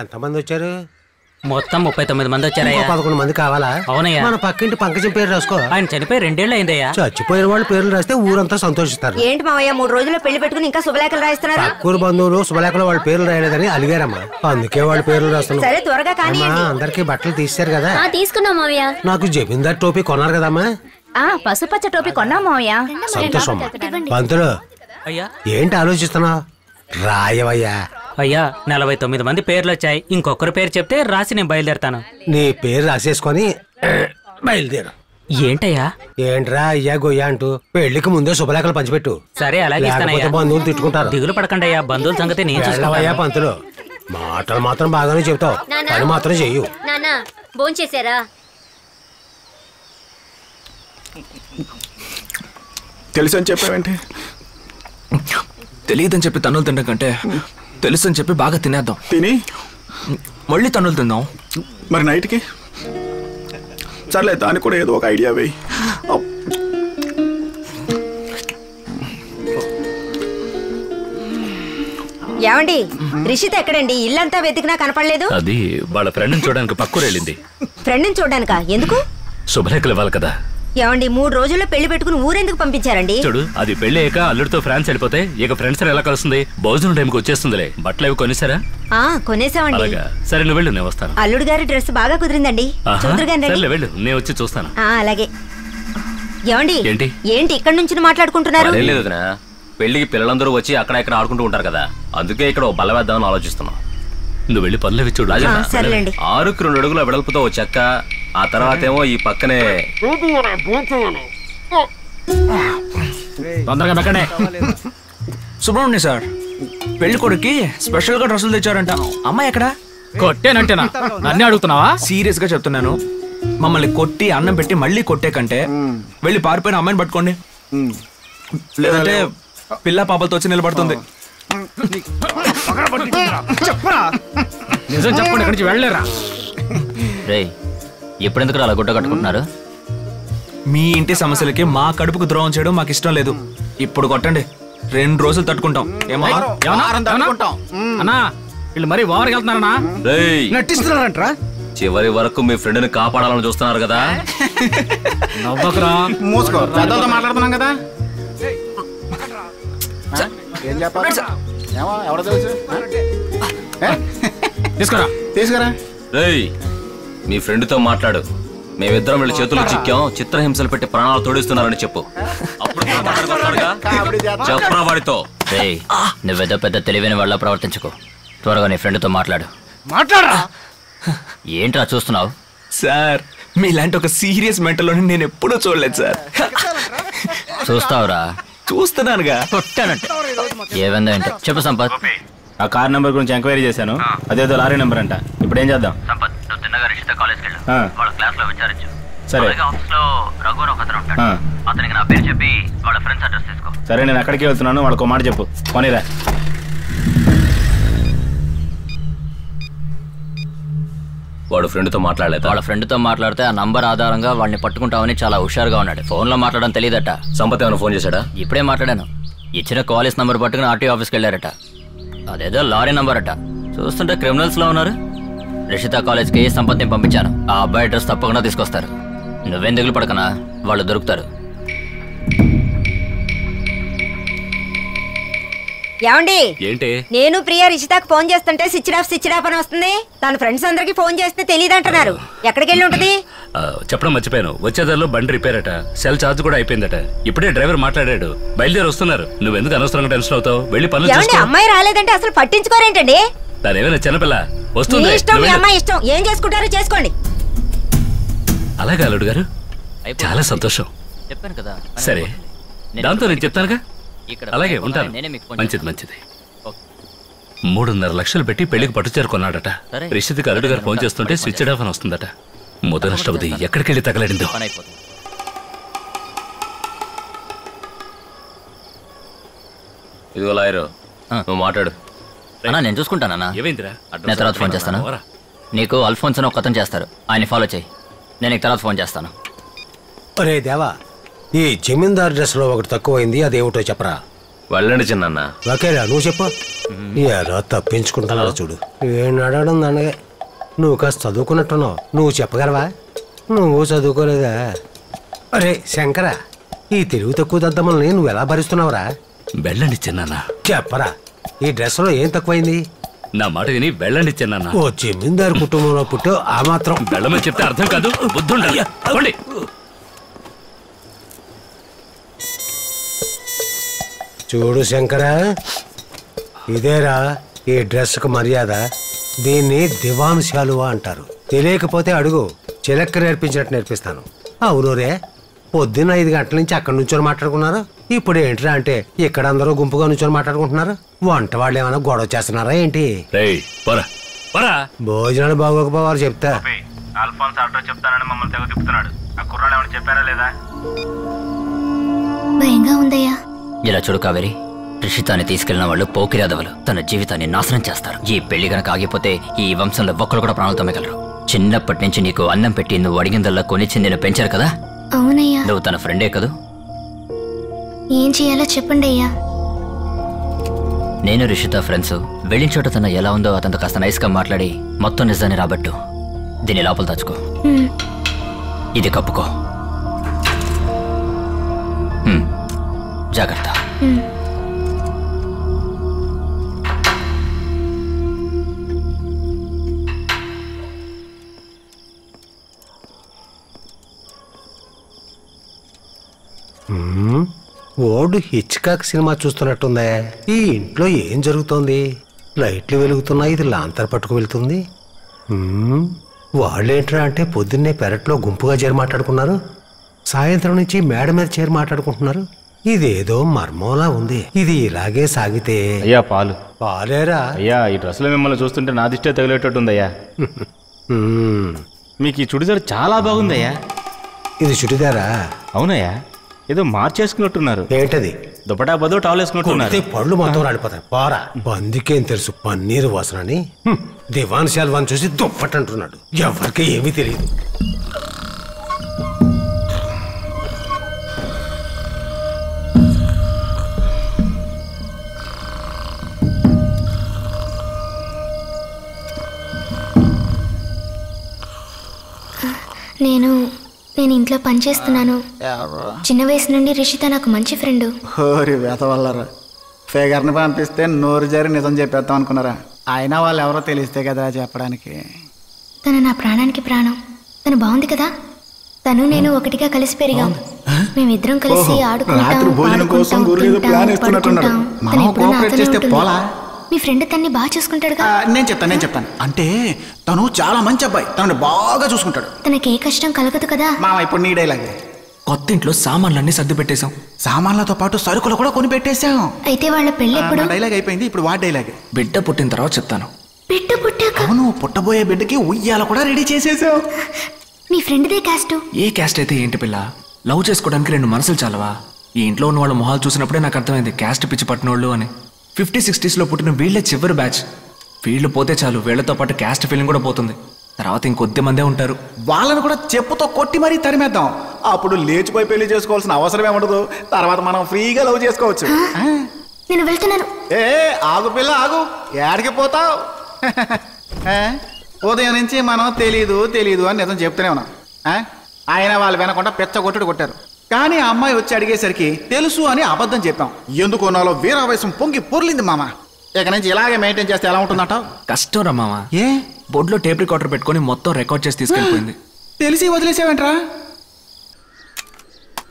ఎంతమంది వచ్చారు? మొత్తం 39 మంది వచ్చారయ్యా. 11 మంది కావాలా? అవునయ్యా. మన పక్కింటి పంకజం పేరు రాసుకో. ఆయన చనిపోయి 2 ఏళ్ళు అయిందయ్యా. చచ్చిపోయిన వాళ్ళ పేర్లు రాస్తే ఊరంతా సంతోషిస్తారు. ఏంటి మావయ్య 3 రోజుల్లో పెళ్లి పెట్టుకుని ఇంకా శుభలేఖలు రాయిస్తున్నారు? పక్కూరు బంధువులు శుభలేఖలు వాళ్ళ పేర్లు రాయలేదని అలిగారమ్మా, అందుకే వాళ్ళ పేర్లు రాస్తున్నారు. సరే త్వరగా కానీ. అందరికి బట్టలు తీశారు కదా? తీసుకున్నాం మావయ్య. నాకు జమీందార్ టోపీ కొన్నారు కదమ్మా? పసుపచ్చ టోపీ కొన్నాం మావయ్య. సంతోషం. పంతులు అయ్యా ఏంటి ఆలోచిస్తున్నావు? రాయవయ్యా. అయ్యా 49 మంది పేర్లు వచ్చాయి. ఇంకొకరి పేరు చెప్తే రాసి నేను బయలుదేరతాను. నీ పేరు రాసేసుకొని బయలుదేరు. ఏంటయ్యా? ఏంట్రా అయ్యా గొయ్యా అంటూ పెళ్లికి ముందే శుభలేఖలు పంచిపెట్టు. సరే అలాగే ఇస్తానయ్యా. బంధువులు తిట్టుకుంటారు. దిగులు పడకండి అయ్యా, బంధువుల సంగతి నేను చూసుకుంటానయ్యా. పంతులు మాటలు మాత్రం బాగానే చెప్తావు, పని మాత్రం చెయ్యు. నాన్న భోంచేశారా? తెలుసు అని చెప్పావేంటి? తెలియదని చెప్పి తన్నులు తినడం కంటే తెలుసు అని చెప్పి బాగా తినేద్దాం. తిని మళ్ళీ తన్నులు తిందాం. మరి నైట్కి సర్లే, దానికి కూడా ఏదో ఒక ఐడియా వేయి. ఏమండి రిషిత ఎక్కడండి? ఇల్లంతా వెతికినా కనపడలేదు. అది వాళ్ళ ఫ్రెండ్ని చూడడానికి పక్కూరు వెళ్ళింది. ఫ్రెండ్ని చూడడానికా? ఎందుకు? శుభలేఖలు ఇవ్వాలి కదా. ఏమండి 3 రోజుల్లో పెళ్లి పెట్టుకుని ఊరెందుకు పంపించారండి? చూడు, అది పెళ్లి అయ్యాక అల్లుడితో ఫ్రాన్స్ వెళ్ళిపోతే ఇక ఫ్రెండ్స్ ఎలా కలుస్తుంది? భోజనం టైంకి వచ్చేస్తుందిలే. బట్టలు అవి కొనేసారా? కొనేసామండి. అలాగా, సరే నువ్వు వెళ్ళు, నేను వస్తాను. అల్లుడు గారి డ్రెస్ బాగా కుదిరిందండి. సరేలే వెళ్ళు, నేను వచ్చి చూస్తాను. అలాగే. ఏమండి ఏంటి ఏంటి ఇక్కడ నుంచి మాట్లాడుకుంటున్నారు? లేదు, పెళ్లికి పిల్లలందరూ వచ్చి అక్కడ ఇక్కడ ఆడుకుంటూ ఉంటారు కదా, అందుకే ఇక్కడ బల్ల వేద్దామని ఆలోచిస్తున్నాం. నువ్వు వెళ్ళి పనులు చూడు. 6కి 2 అడుగుల వెడల్పుతో ఓ చెక్క, ఆ తర్వాత ఏమో ఈ పక్కనే తొందరగా మెక్కడే. సుబ్రహ్మణ్య సార్, పెళ్లి కొడుక్కి స్పెషల్ గా డ్రెస్సులు తెచ్చారంట. అమ్మాయి ఎక్కడ? కొట్టేనంటేనా? నన్నే అడుగుతున్నావా? సీరియస్ గా చెప్తున్నాను, మమ్మల్ని కొట్టి అన్నం పెట్టి మళ్ళీ కొట్టే కంటే వెళ్ళి పారిపోయిన అమ్మాయిని పట్టుకోండి, లేదంటే పిల్ల పాపలతో వచ్చి నిలబడుతుంది. నిజం చెప్పండి, ఇక్కడి నుంచి వెళ్ళలేరా? ఎప్పుడెందుకు అలా గుడ్డ కట్టుకుంటున్నారు? మీ ఇంటి సమస్యలకి మా కడుపుకు ద్రోహం చేయడం మాకు ఇష్టం లేదు. ఇప్పుడు కొట్టండి, 2 రోజులు తట్టుకుంటాం. అన్నా వీళ్ళు మరీ ఓవర్కి వెళ్తున్నారన్నా? నటిస్తున్నారంట్రా. చివరి వరకు మీ ఫ్రెండ్ ని కాపాడాలని చూస్తున్నారు కదా. నవ్వకురా, మూసుకో, పెద్దలతో మాట్లాడుతున్నాం కదా. ఏం చెప్పాలి? ఎవడో తెలుసు. తీసుకురా. మీ ఫ్రెండ్ తో మాట్లాడు. మేమిద్దరం వీళ్ళ చేతులు చిక్కాం, చిత్రహింసలు పెట్టి ప్రాణాలు తోడిస్తున్నారని చెప్పు. అప్పుడు చెప్పరా వాడితో. నువ్వేదో పెద్ద తెలివైన వాళ్ళ ప్రవర్తించుకో. త్వరగా నీ ఫ్రెండ్ తో మాట్లాడు. మాట్లాడరా. ఏంట్రా చూస్తున్నావు? సార్, మీలాంటి ఒక సీరియస్ మెంటల్ నేను ఎప్పుడూ చూడలేదు సార్. చూస్తావురా? చూస్తున్నానుగా. ఏమైందో ఏంటో చెప్పు సంపత్. ఆ కార్ నెంబర్ గురించి ఎంక్వైరీ చేశాను, అదేదో లారీ నెంబర్ అంట. ఇప్పుడు ఏం చేద్దాం? సంపత్, నువ్వు తిన్నగా రిషిత కాలేజ్కి వెళ్ళు, వాళ్ళ క్లాస్ లో విచారించు. సరే. ఆఫీస్ లో రఘు ఒక అతను ఉంటాడు, అతనికి నా పేరు చెప్పి వాళ్ళ ఫ్రెండ్స్ అడ్రస్ తీసుకో. సరే, నేను అక్కడికి వెళ్తున్నాను, వాళ్ళకు మాట చెప్పు. పోనీరా. వాడు ఫ్రెండ్ తో మాట్లాడలేదు. వాళ్ళ ఫ్రెండ్ తో మాట్లాడితే ఆ నంబర్ ఆధారంగా వాడిని పట్టుకుంటామని చాలా హుషారుగా ఉన్నాడు. ఫోన్ లో మాట్లాడడం తెలియదట. సంపత్ ఏమైనా ఫోన్ చేశాడా? ఇప్పుడే మాట్లాడాను. ఇచ్చిన కాలేజ్ నంబర్ పట్టుకుని ఆర్టీఓ ఆఫీస్కి వెళ్ళారట. అదేదో లారీ నంబర్ అట. చూస్తుంటే క్రిమినల్స్ లో ఉన్నారు. రిషిత కాలేజ్కి సంపత్ని పంపించాను. ఆ అబ్బాయి అడ్రస్ తప్పకుండా తీసుకొస్తారు. నువ్వేం దిగులు పడకనా, వాళ్ళు దొరుకుతారు. ఏమండి ఏంటి? నేను ప్రియా రిషితాకు ఫోన్ చేస్తుంటే స్విచ్ ఆఫ్ అని వస్తుంది. తన ఫ్రెండ్స్ అందరికి ఫోన్ చేస్తే తెలియదంటున్నారు. ఎక్కడికి వెళ్ళి ఉంటది? చెప్పడం మర్చిపోయాను. వచ్చేదారిలో బండి రిపేర్ అట, సెల్ ఛార్జ్ కూడా అయిపోయిందట. ఇప్పుడే డ్రైవర్ మాట్లాడాడు, బయలుదేరి వస్తున్నారు. నువ్వెందుకు అనవసరంగా టెన్షన్ అవుతావు? వెళ్ళి పనులు చేసుకో. అమ్మాయి రాలేదంటే అసలు పట్టించుకోరేంటండి? దాని ఏమైనా చిన్నపిల్ల వస్తుంది. మీ అమ్మాయి ఇష్టం, ఏం చేసుకుంటారో చేసుకోండి. అలాగే అల్లుడు గారు, చాలా సంతోషం. చెప్పాను కదా. సరే, దాంతో నేను చెప్తానుగా. అలాగే ఉంటాను. మంచిది మంచిది. 3.5 లక్షలు పెట్టి పెళ్లికి పట్టు చేరుకున్నాడట. రిషిత్కి అల్లుడు గారు ఫోన్ చేస్తుంటే స్విచ్ ఆఫ్ అని వస్తుందట. ముదనష్టవది ఎక్కడికి వెళ్ళి తగలడిందో. ఇదిగో లాయరు, నువ్వు మాట్లాడు. నేను చూసుకుంటానన్నా. ఏమైందిరా? నేను తర్వాత ఫోన్ చేస్తాను. నీకు అల్ఫోన్స్ అని ఒకతను చేస్తారు, ఆయన ఫాలో చేయి. నేను తర్వాత ఫోన్ చేస్తాను. అరే దేవా, ఈ జమీందార్ డ్రెస్ లో ఒకటి తక్కువైంది, అదేమిటో చెప్పరా. వెళ్ళండి చిన్న. ఓకేరా నువ్వు చెప్పు. ఎలా తప్పించుకుంటున్నావు చూడు. ఏం అడగడం దానిగా. నువ్వు కాస్త చదువుకున్నట్టున్నావు. నువ్వు చెప్పగలవా? నువ్వు చదువుకోలేదా? అరే శంకర, ఈ తెలుగు తక్కువ దద్దమ్మల్ని నువ్వు ఎలా భరిస్తున్నావురా? వెళ్ళండి చిన్న. చెప్పరా, ఈ డ్రెస్ లో ఏం తక్కువైంది? నా మాట విని వెళ్ళండి చిన్న. ఓ జమీందారు కుటుంబంలో పుట్టు ఆ మాత్రం వెళ్ళమని చెప్తే అర్థం కాదు. బుద్ధుండాలి. చూడు శంకర, ఇదేరా ఈ డ్రెస్కు మర్యాద. దీన్ని దివాన్ శాలువా అంటారు. తెలియకపోతే అడుగు, చిలక్క నేర్పించినట్టు నేర్పిస్తాను. అవునోరే, పొద్దున్న 5 గంటల నుంచి అక్కడ నుంచొని మాట్లాడుకున్నారు. ఇప్పుడు ఏంట్రా అంటే ఇక్కడ అందరూ గుంపుగా నుంచొని మాట్లాడుకుంటున్నారు. వంట వాళ్ళు ఏమైనా గొడవ చేస్తున్నారా ఏంటి? భోజనాలు బాగోకపోవారు చెప్తా. అల్ఫోన్స్ ఆటో చెప్తానని మమ్మల్ని తెగ తిప్పుతున్నాడు. ఆ కుర్రాడు ఏమైనా చెప్పారా లేదా? భయంగా ఉందయ్యా. ఇలా చూడు కావేరి, రిషితాన్ని తీసుకెళ్లిన వాళ్ళు పోకిరాదవలు. తన జీవితాన్ని నాశనం చేస్తారు. ఈ పెళ్లి గనక ఆగిపోతే ఈ వంశంలో ఒక్కరు కూడా ప్రాణాలతో మిగలరు. చిన్నప్పటి నుంచి నీకు అన్నం పెట్టి నువ్వు అడిగిందల్లా కొనిచ్చి నేను పెంచారు కదా. అవునయ్యా. నువ్వు తన ఫ్రెండే కదూ. ఏం చేయాలో చెప్పండి అయ్యా. నేను రిషిత ఫ్రెండ్స్. వెళ్ళిన చోట తన ఎలా ఉందో అతనితో కాస్త నైస్గా మాట్లాడి మొత్తం నిజాన్ని రాబట్టు. దీన్ని లోపల దాచుకో. ఇది కప్పుకో. జాగ్రత్త. ఓల్డ్ హిచ్కాక్ సినిమా చూస్తున్నట్టుందే. ఈ ఇంట్లో ఏం జరుగుతోంది? లైట్లు వెలుగుతున్నాయి, ఇది లాంతర్ పట్టుకు వెళ్తుంది. వాళ్ళేంట్రా అంటే పొద్దున్నే పెరట్లో గుంపుగా చేరి మాట్లాడుకున్నారు. సాయంత్రం నుంచి మేడ మీద చేరి మాట్లాడుకుంటున్నారు. ఇదేదో మర్మంలా ఉంది. ఇది ఇలాగే సాగితే. అయ్యా పాలు. పాలేరా? అయ్యా ఈ డ్రెస్లో మిమ్మల్ని చూస్తుంటే నా దిష్టే తగిలేటట్టుందయ్యా. మీకు ఈ చుడిదారు చాలా బాగుందయ్యా. ఇది చుడిదారా? అవునయ్యా, ఏదో మార్చేసుకున్నట్టున్నారు. ఏంటది? దుపటా బదులు టవల్ వేసుకున్నట్టున్నారు. పళ్ళు మొత్తం రాడిపోతాయి. పోరా, బందికేం తెలుసు పన్నీరు వాసనని. దివాన్ శాల్వాన్ చూసి దుప్పటంటున్నాడు. ఎవరికి ఏమీ తెలియదు. నేను ఇంట్లో పనిచేస్తున్నాను. చిన్న వయసు నుండి రిషిత నాకు మంచి ఫ్రెండ్. హోరి వేతవల్లరా, ఫేగర్ని పంపిస్తే నోరు జారి నిజం చెప్పేద్దాం అనుకున్నారా? అయినా వాళ్ళు ఎవరో తెలిస్తే కదా చెప్పడానికి. తను నా ప్రాణానికి ప్రాణం. తను బాగుంది కదా. తను నేను ఒకటిగా కలిసి పెరిగాం. మేమిద్దరం కలిసి ఆడుకుంటాం, పాడుకుంటాం, తింటాం, పడుకుంటాం. తను ఎప్పుడు నాతోనే ఉంటుంది. మీ ఫ్రెండ్ తన్ని బాగా చూసుకుంటాడుగా. నేను చెప్తాను. అంటే తను చాలా మంచి అబ్బాయి, తనని బాగా చూసుకుంటాడు. తనకి ఏ కష్టం కలగదు కదా. మామ ఇప్పుడు నీ డైలాగ్. కొత్త ఇంట్లో సామాన్లన్నీ సర్ది పెట్టేశాం. సామాన్లతో పాటు సరుకులు కూడా కొని పెట్టేశాం. అయితే వాళ్ళ పెళ్లి ఎప్పుడు? డైలాగ్ అయిపోయింది, ఇప్పుడు వాడి డైలాగ్. బిడ్డ పుట్టిన తర్వాత చెప్తాను. బిడ్డ పుట్టాక? అవును, పుట్టబోయే బిడ్డకి ఉయ్యాల కూడా రెడీ చేసేసాం. మీ ఫ్రెండ్దే క్యాస్ట్? ఏ క్యాస్ట్ అయితే ఏంటి పిల్ల, లవ్ చేసుకోవడానికి 2 మనసులు చాలవా? ఈ ఇంట్లో ఉన్న వాళ్ళ మొహాలు చూసినప్పుడే నాకు అర్థమైంది క్యాస్ట్ పిచ్చి పట్టినోళ్ళు అని. 50s 60s పుట్టిన వీళ్ళే చివరి బ్యాచ్. వీళ్ళు పోతే చాలు, వీళ్లతో పాటు క్యాస్ట్ ఫీలింగ్ కూడా పోతుంది. తర్వాత ఇంకొద్ది మందే ఉంటారు. వాళ్ళని కూడా చెప్పుతో కొట్టి మరీ తరిమేద్దాం. అప్పుడు లేచిపోయి పెళ్లి చేసుకోవాల్సిన అవసరం ఏముండదు. తర్వాత మనం ఫ్రీగా లవ్ చేసుకోవచ్చు. నేను వెళ్తున్నాను. ఏ ఆగు పిల్ల ఆగు, ఏడికి పోతావు? ఉదయం నుంచి మనం తెలీదు అని నిజం చెప్తూనే ఉన్నాం. ఆయన వాళ్ళు వినకుండా పెచ్చ కొట్టుడు కొట్టారు. కానీ ఆ అమ్మాయి వచ్చి అడిగేసరికి తెలుసు అని అబద్ధం చెప్పాం. ఎందుకు నాలో వీరావేశం పొంగి పొర్లింది మామ. ఇక నుంచి ఇలాగే మెయింటైన్ చేస్తే ఎలా ఉంటుందట? కష్టం రా మామ. ఏ బోర్డులో టేప్ రికార్డర్ పెట్టుకుని మొత్తం రికార్డ్ చేసి తీసుకెళ్ళిపోయింది. తెలిసి వదిలేసావేంట్రా?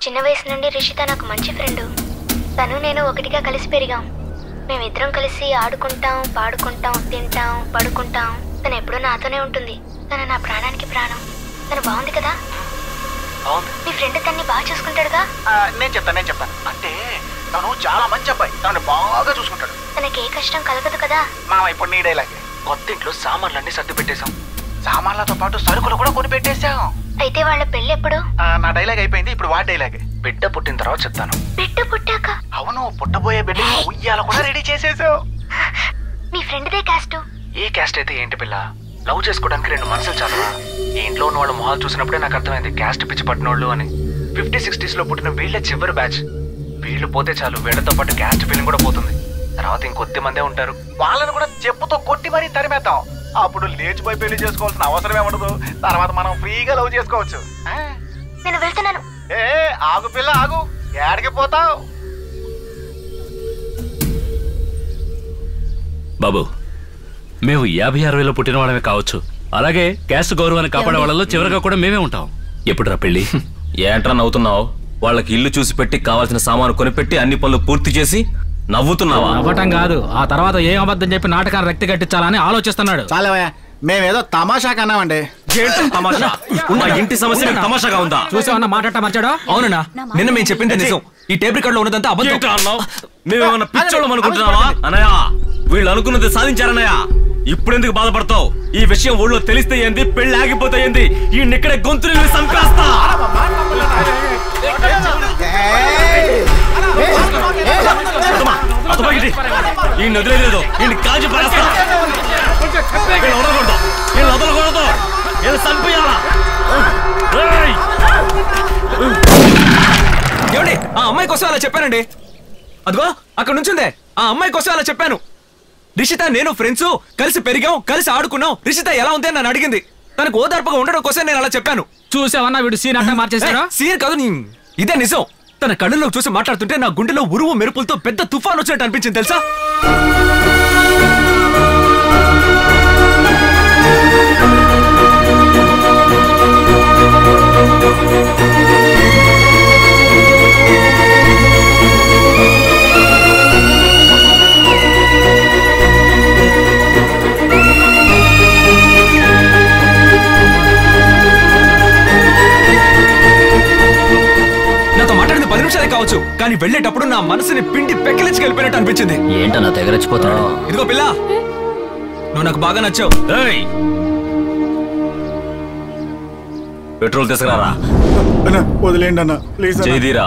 చిన్న వయసు నుండి రిషిత నాకు మంచి ఫ్రెండ్. తను నేను ఒకటిగా కలిసి పెరిగాం. మేమిద్దరం కలిసి ఆడుకుంటాం, పాడుకుంటాం, తింటాం, పడుకుంటాం. తను ఎప్పుడూ నాతోనే ఉంటుంది. తను నా ప్రాణానికి ప్రాణం. తను బాగుంది కదా. మీ ఫ్రెండ్ తన్ని బాగా చూసుకుంటాడుగా. నేను చెప్తాను. అంటే తను చాలా మంచి అబ్బాయి, తనని బాగా చూసుకుంటాడు. తనకి ఏ కష్టం కలగదు కదా. మామ ఇప్పుడు నీ డైలాగ్. కొత్త ఇంట్లో సామాన్లన్నీ సర్ది పెట్టేశాం. సామాన్లతో పాటు సరుకులు కూడా కొని పెట్టేశాం. అయితే వాళ్ళ పెళ్లి ఎప్పుడు? నా డైలాగ్ అయిపోయింది, ఇప్పుడు వాడి డైలాగ్. బిడ్డ పుట్టిన తర్వాత చెప్తాను. బిడ్డ పుట్టాక? అవును, పుట్టబోయే బిడ్డకి ఉయ్యాల కూడా రెడీ చేసేసావు. మీ ఫ్రెండ్దే క్యాస్ట్? ఏ క్యాస్ట్ అయితే ఏంటి పిల్ల, లవ్ చేసుకోవడానికి 2 మనసులు చాలవా? ఈ ఇంట్లో ఉన్న వాళ్ళ మొహాలు చూసినప్పుడే నాకు అర్థమైంది క్యాస్ట్ పిచ్చి పట్టినోళ్ళు అని. 50s 60s పుట్టిన వీళ్ళే చివరి బ్యాచ్. వీళ్ళు పోతే చాలు వీళ్ళతో పాటు క్యాస్ట్ ఫీలింగ్ కూడా పోతుంది. తర్వాత ఇంకొద్ది మందే ఉంటారు. వాళ్ళని కూడా చెప్పుతో కొట్టి మరీ తరిమేద్దాం. అప్పుడు లేచిపోయి పెళ్లి చేసుకోవాల్సిన అవసరమే ఉండదు. తర్వాత మనం ఫ్రీగా లవ్ చేసుకోవచ్చు. నేను వెళ్తున్నాను. ఏ ఆగు పిల్ల ఆగు, ఏడికి పోతావు? బాబు, మేము 50-60లో పుట్టిన వాళ్ళమే కావచ్చు, అలాగే క్యాస్ట్ గౌరవాన్ని కాపాడే వాళ్ళలో చివరిగా కూడా మేమే ఉంటాం. ఎప్పుడురా పెళ్లి? ఏంట్రా నవ్వుతున్నావు? వాళ్ళకి ఇల్లు చూసి పెట్టి కావాల్సిన సామాను కొనిపెట్టి అన్ని పనులు పూర్తి చేసి నవ్వుతున్నావా? నవ్వటం కాదు, ఆ తర్వాత ఏం అబద్ధం చెప్పి నాటకాన్ని రక్తి కట్టించాలని ఆలోచిస్తున్నాడు. చాలేవయ్యా, మేమేదో తమాషా కన్నామండి. తమాషా? మా ఇంటి సమస్య తమాషాగా ఉందా? చూసావన్నా మాట్లాడటం మర్చాడు. అవునన్నా, నిన్న మేము చెప్పింది నిజం. ఈ టేప్ రికార్డ్ లో ఉన్నదంతా అబద్ధం. మేమేమన్నా పిచ్చోళ్ళం అనుకుంటున్నావా? అన్నయ్య, వీళ్ళు అనుకున్నది సాధించారన్నయ్య. ఇప్పుడెందుకు బాధపడతావు? ఈ విషయం ఊళ్ళో తెలిస్తే ఏంది, పెళ్లి ఆగిపోతే ఏంది? ఈ ఇక్కడే గొంతులు సంపేస్తా. ఈ నదిలేదు, ఈ కాజు పడేస్తా. వదలకూడదు, వదలకూడదు, చంపేయాలా? ఏమండి, ఆ అమ్మాయి కోసం అలా చెప్పానండి. అదిగో అక్కడ నుంచుందే, ఆ అమ్మాయి కోసం అలా చెప్పాను. రిషిత నేను ఫ్రెండ్స్ కలిసి పెరిగాం, కలిసి ఆడుకున్నాం. రిషిత ఎలా ఉంది అని నన్ను అడిగింది. తనకు ఓదార్పుగా ఉండడం కోసం నేను అలా చెప్పాను. చూసావన్నా వీడు సీన్ అంటే మార్చేసాడు. సీన్ కాదు, ఇదే నిజం. తన కళ్ళల్లో చూసి మాట్లాడుతుంటే నా గుండెలో ఉరువు మెరుపులతో పెద్ద తుఫాన్ వచ్చినట్టు అనిపించింది తెలుసా? నాతో మాట్లాడింది 10 నిమిషాలే కావచ్చు, కానీ వెళ్ళేటప్పుడు నా మనసుని పిండి పెక్కలించి వెళ్ళిపోయినట్టు అనిపించింది. ఏంటన్నా తెగరచ్చిపోతాడు? ఇదిగో పిల్ల, నువ్వు నాకు బాగా నచ్చావు. పెట్రోల్ తీసుకురారా. వదిలేండి అన్న, ప్లీజ్. జయదీరా,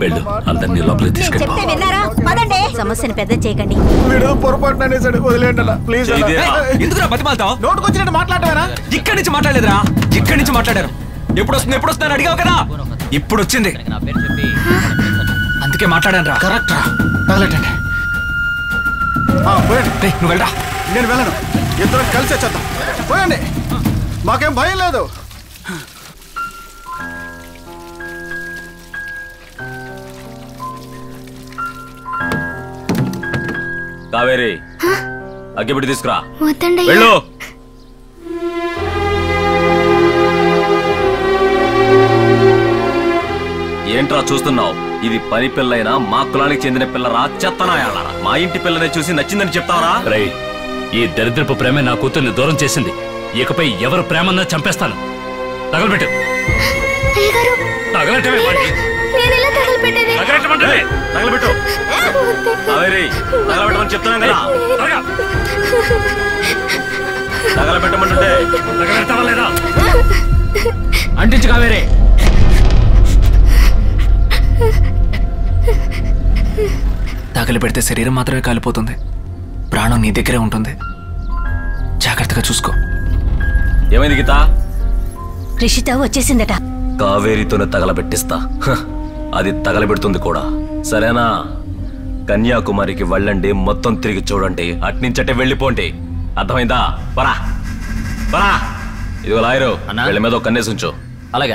వెళ్ళు, అందరినీ లోపలికి తీసుకెళ్ళి. చెప్తే విన్నారా? పదండి, సమస్యను పెద్ద చేయకండి. వీడు పొరపాటున అనేసాడు, వదిలేండి అన్న, ప్లీజ్. ఎందుకురా బతిమాలతావు? నోటుకొచ్చినట్టు మాట్లాడతారా? ఇక్కడి నుంచి మాట్లాడలేదురా, ఇక్కడి నుంచి మాట్లాడారు. ఎప్పుడు వస్తుంది అడిగావు కదా, ఇప్పుడు వచ్చింది. అందుకే మాట్లాడాను రా. కరెక్ట్ రా, తగలెట్టండి. నువ్వు వెళ్ళరా. నేను వెళ్ళను, ఇద్దరం కలిసి వచ్చేద్దాం. పోయండి, మాకేం భయం లేదు. కావేరి, అగ్గిపెట్టి తీసుకురా. వద్దండి. వెళ్ళు. ఏంట్రా చూస్తున్నావు? ఇది పని పిల్లైనా మా కులానికి చెందిన పిల్లరా, చెత్తనాయాలా? మా ఇంటి పిల్లనే చూసి నచ్చిందని చెప్తావరా? రై, ఈ దరిద్రపు ప్రేమే నా కూతుర్ని దూరం చేసింది. ఇకపై ఎవరు ప్రేమన్నా చంపేస్తాను. తగలబెట్టు. తగలబెట్టు. కావేరి, తగలబెట్టమని చెప్తున్నాను కదా. తగలబెట్టమంటుంటే తగలబెడతావా లేదా? అంటించు కావేరే. తగలి పెడితే శరీరం మాత్రమే కాలిపోతుంది, ప్రాణం నీ దగ్గరే ఉంటుంది. జాగ్రత్తగా చూసుకో. ఏమైంది గీత? రిషిత వచ్చేసిందట. కావేరితోనే తగలబెట్టిస్తా. అది తగలబెడుతుంది కూడా. సరేనా? కన్యాకుమారికి వెళ్ళండి, మొత్తం తిరిగి చూడండి, అట్నుంచటే వెళ్ళిపోండి. అర్థమైందా? పరా పరా. ఇదిగో లాయరు, వీళ్ళ మీద ఒక కన్నేసి ఉంచు.